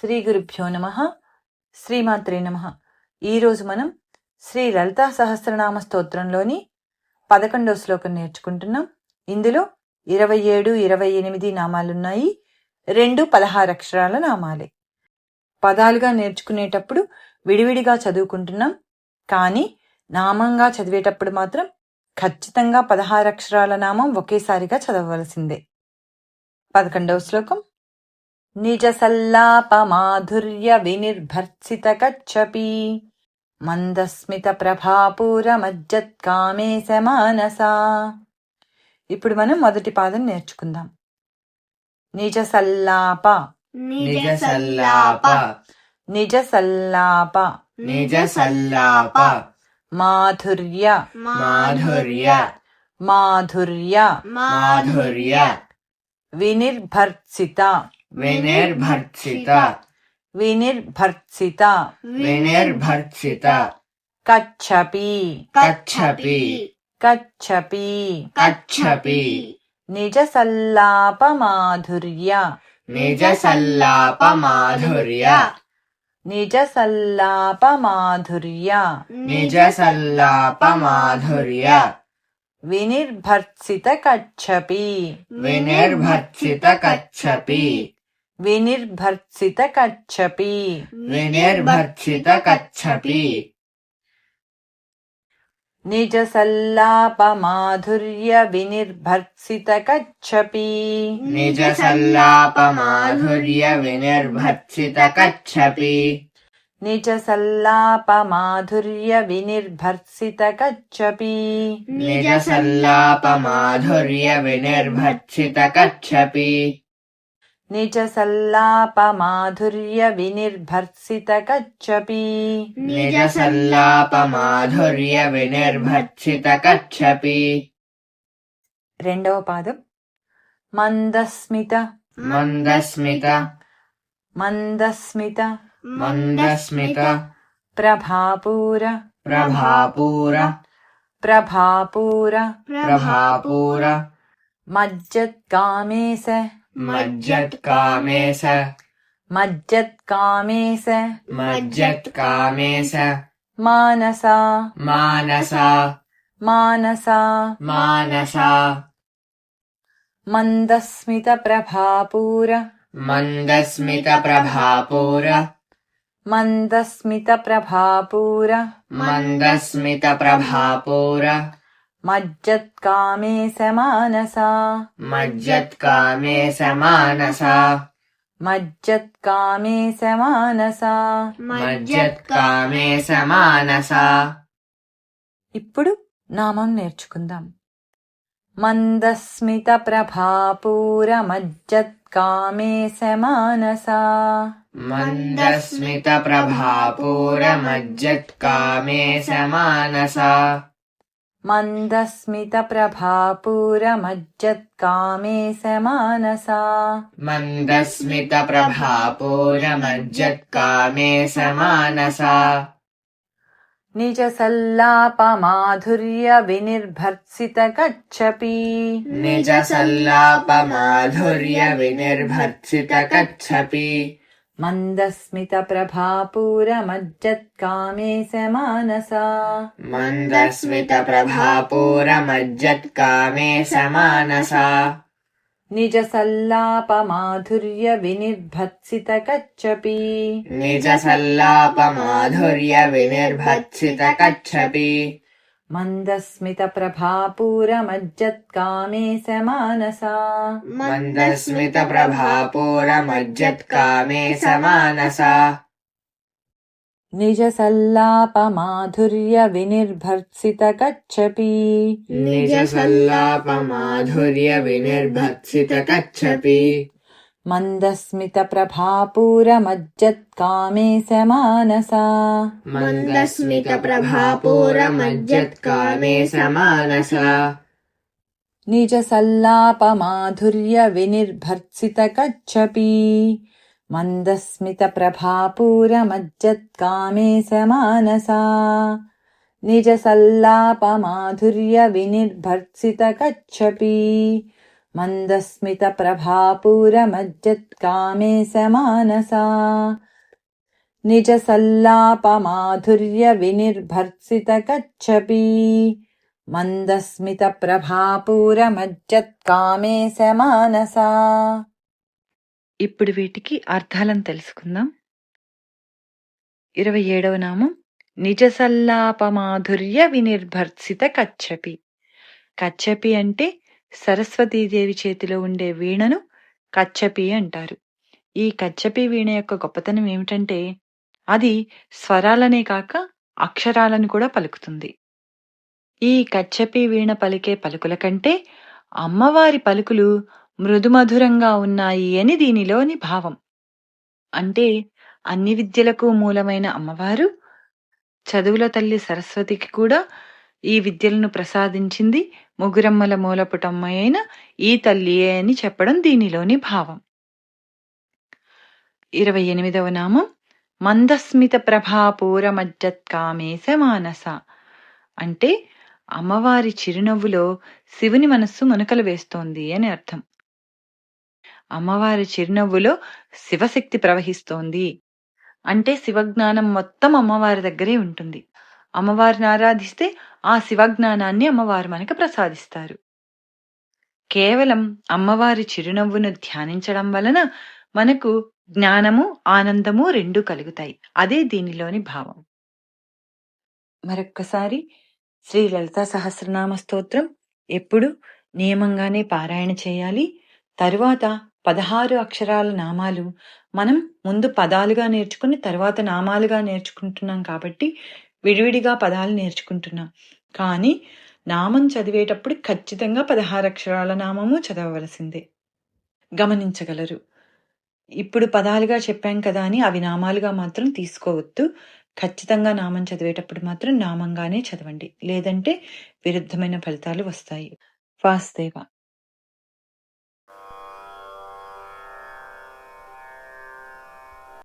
శ్రీ గురుభ్యో నమః. శ్రీమాత్రే నమః. ఈరోజు మనం శ్రీ లలితా సహస్రనామ స్తోత్రంలోని 11వ శ్లోకం నేర్చుకుంటున్నాం. ఇందులో 27, 28 నామాలున్నాయి. 2 16 అక్షరాల నామాలే. పదాలుగా నేర్చుకునేటప్పుడు విడివిడిగా చదువుకుంటున్నాం. కానీ నామంగా చదివేటప్పుడు మాత్రం ఖచ్చితంగా 16 అక్షరాల నామం ఒకేసారిగా చదవవలసిందే. 11వ శ్లోకం. నిజ సల్లాప మాధుర్య వినిర్భర్సిత కచ్చపి మందస్మిత ప్రభాపూర మజ్జత్కామేశ మానసా. ఇప్పుడు మనం మొదటి పాదం నేర్చుకుందాం. నిజ సల్లాప నిజ సల్లాప నిజ సల్లాప నిజ సల్లాప మాధుర్య మాధుర్య మాధుర్య మాధుర్య వినిర్భర్సిత వినిర్భర్సిత వినిర్భర్సిత వినిర్భర్సిత కచ్చపి కచ్చపి కచ్చపి కచ్చపి నిజ సల్లాప మాధుర్య నిజ సల్లాప మాధుర్య నిజ సల్లాప మాధుర్య నిజ సల్లాప మాధుర్య వినిర్భర్సిత కచ్చపి వినిర్భర్సిత కచ్చపి వినిర్భర్సిత కచ్చపి వినిర్భర్సిత కచ్చపి నిజ సల్లాప మాధుర్య వినిర్భర్సిత కచ్చపి నిజ సల్లాప మాధుర్య వినిర్భర్సిత కచ్చపి నిజ సల్లాప మాధుర్య వినిర్భర్సిత కచ్చపి నిజ సల్లాప మాధుర్య వినిర్భర్సిత కచ్చపి నిజ సల్లాప మాధుర్య వినిర్భర్సిత కచ్చపి నిజ సల్లాప మాధుర్య వినిర్భర్సిత కచ్చపి రెండవ పాదం. మందస్మిత మందస్మిత మందస్మిత మందస్మిత ప్రభాపూర ప్రభాపూర ప్రభాపూర ప్రభాపూర మజ్జత్కామేశ మజ్జత్కామేశ మజ్జత్కామేశ మజ్జత్కామేశ మానసా మానసా మానసా మానసా మందస్మిత ప్రభాపూర మందస్మిత ప్రభాపూర మందస్మిత ప్రభాపూర మందస్మిత ప్రభాపూర మజ్జత్కామేశ మానసా మజ్జత్కామేశ మానసా మజ్జత్కామేశ మానసా మజ్జత్కామేశ మానసా. ఇప్పుడు నామం నేర్చుకుందాం. మందస్మిత ప్రభాపూర మజ్జత్కామేశ మానసా మందస్మిత ప్రభాపూర మజ్జత్కామేశ మానసా మందస్మిత ప్రభాపూర మజ్జత్కామేశ మానసా మందస్మిత ప్రభాపూర మజ్జత్కామేశ మానసా నిజ సల్లాప మాధుర్య వినిర్భర్సిత కచ్చపి నిజ సల్లాప మాధుర్య వినిర్భర్సిత కచ్చపి మందస్మిత ప్రభాపూర మజ్జత్కామేశ మానసా మందస్మిత ప్రభాపూర మజ్జత్కామేశ మానసా నిజ సల్లాప మాధుర్య వినిర్భర్సిత కచ్చపి నిజ సల్లాప మాధుర్య వినిర్భర్సిత కచ్చపి మందస్మిత ప్రభాపూర మజ్జత్కామేశ మానసా మందస్మిత ప్రభాపూర మజ్జత్కామేశ మానసా నిజ సల్లాప మాధుర్య వినిర్భర్సిత కచ్చపి నిజ సల్లాప మాధుర్య వినిర్భర్సిత కచ్చపి మందస్మిత ప్రభాపూర మజ్జత్కామేశ మానసా మందస్మిత ప్రభాపూర మజ్జత్కామేశ మానసా నిజ సల్లాప మాధుర్య వినిర్భర్సిత కచ్చపి మందస్మిత ప్రభాపూర మజ్జత్కామేశ మానసా నిజ సల్లాప మాధుర్య వినిర్భర్సిత కచ్చపి మందస్మితప్రభాపూరమజ్జత్కామే సమానసా నిజసల్లాపమాధుర్యవినిర్భర్సితకచ్చపీ మందస్మితప్రభాపూరమజ్జత్కామే సమానసా. ఇప్పుడు వీటికి అర్థాలను తెలుసుకుందాం. 27వ నామం నిజసల్లాపమాధుర్య వినిర్భర్సిత కచ్చపి. కచ్చపి అంటే సరస్వతీదేవి చేతిలో ఉండే వీణను కచ్చపి అంటారు. ఈ కచ్చపి వీణ యొక్క గొప్పతనం ఏమిటంటే అది స్వరాలనే కాక అక్షరాలను కూడా పలుకుతుంది. ఈ కచ్చపి వీణ పలికే పలుకుల కంటే అమ్మవారి పలుకులు మృదుమధురంగా ఉన్నాయి అని దీనిలోని భావం. అంటే అన్ని విద్యలకు మూలమైన అమ్మవారు చదువుల తల్లి సరస్వతికి కూడా ఈ విద్యలను ప్రసాదించింది ముగురమ్మల మూలపుటమ్మ అయిన ఈ తల్లియే అని చెప్పడం దీనిలోని భావం. 28వ నామం మందస్మిత ప్రభాపూరమజ్జత్కామేశ మానస. అంటే అమ్మవారి చిరునవ్వులో శివుని మనస్సు మునకలు వేస్తోంది అని అర్థం. అమ్మవారి చిరునవ్వులో శివశక్తి ప్రవహిస్తోంది అంటే శివజ్ఞానం మొత్తం అమ్మవారి దగ్గరే ఉంటుంది. అమ్మవారిని ఆరాధిస్తే ఆ శివజ్ఞానాన్ని అమ్మవారు మనకు ప్రసాదిస్తారు. కేవలం అమ్మవారి చిరునవ్వును ధ్యానించడం వలన మనకు జ్ఞానము ఆనందము రెండూ కలుగుతాయి. అదే దీనిలోని భావం. మరొక్కసారి శ్రీ లలితా సహస్రనామ స్తోత్రం ఎప్పుడు నియమంగానే పారాయణ చేయాలి. తరువాత 16 అక్షరాల నామాలు మనం ముందు పదాలుగా నేర్చుకుని తర్వాత నామాలుగా నేర్చుకుంటున్నాం కాబట్టి విడివిడిగా పదాలు నేర్చుకుంటున్నాం. కానీ నామం చదివేటప్పుడు ఖచ్చితంగా 16 అక్షరాల నామము చదవవలసిందే. గమనించగలరు. ఇప్పుడు పదాలుగా చెప్పాం కదా అని అవి నామాలుగా మాత్రం తీసుకోవద్దు. ఖచ్చితంగా నామం చదివేటప్పుడు మాత్రం నామంగానే చదవండి, లేదంటే విరుద్ధమైన ఫలితాలు వస్తాయి. వాసుదేవ.